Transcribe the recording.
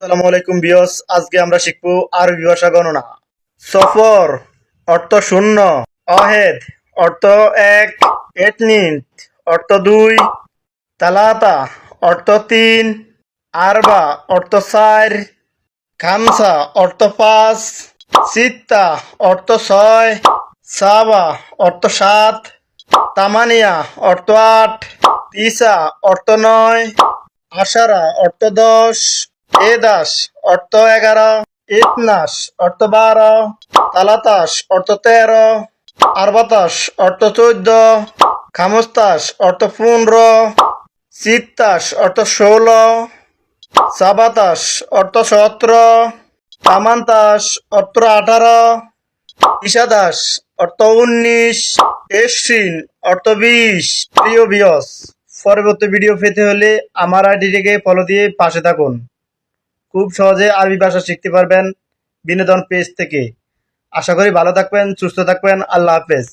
আসসালামু আলাইকুম বিয়স, আজকে আমরা শিখবো আরবি ভাষা গণনা। সফর অর্থ শূন্য, অহেদ অর্থ এক, এতনিন অর্থ দুই, তালাতা অর্থ তিন, আরবা অর্থ চার, খামসা অর্থ পাঁচ, সিত্তা অর্থ ছয়, সাবা অর্থ সাত, তামানিয়া অর্থ আট, তিসা অর্থ নয়, আশারা অর্থ দশ, এদাস অর্থ 11, ইতনাস অর্থ 12, তালাতাস অর্থ 13, আরবাতাস অর্থ 14, খামস্তাস অর্থ 15, সিত্তাস অর্থ 16, সাবাতাস অর্থ 17, তামান্তাস অর্থ 18, ইশাদাস অর্থ 19, এশরিন অর্থ 20। প্রিয় ভিউয়ার্স, পরবর্তী ভিডিও পেতে হলে আমার আইডিটিকে ফলো দিয়ে পাশে থাকুন। খুব সহজে আরবি ভাষা শিখতে পারবেন বিনোদন পেজ থেকে। আশা করি ভালো থাকবেন, সুস্থ থাকবেন। আল্লাহ হাফেজ।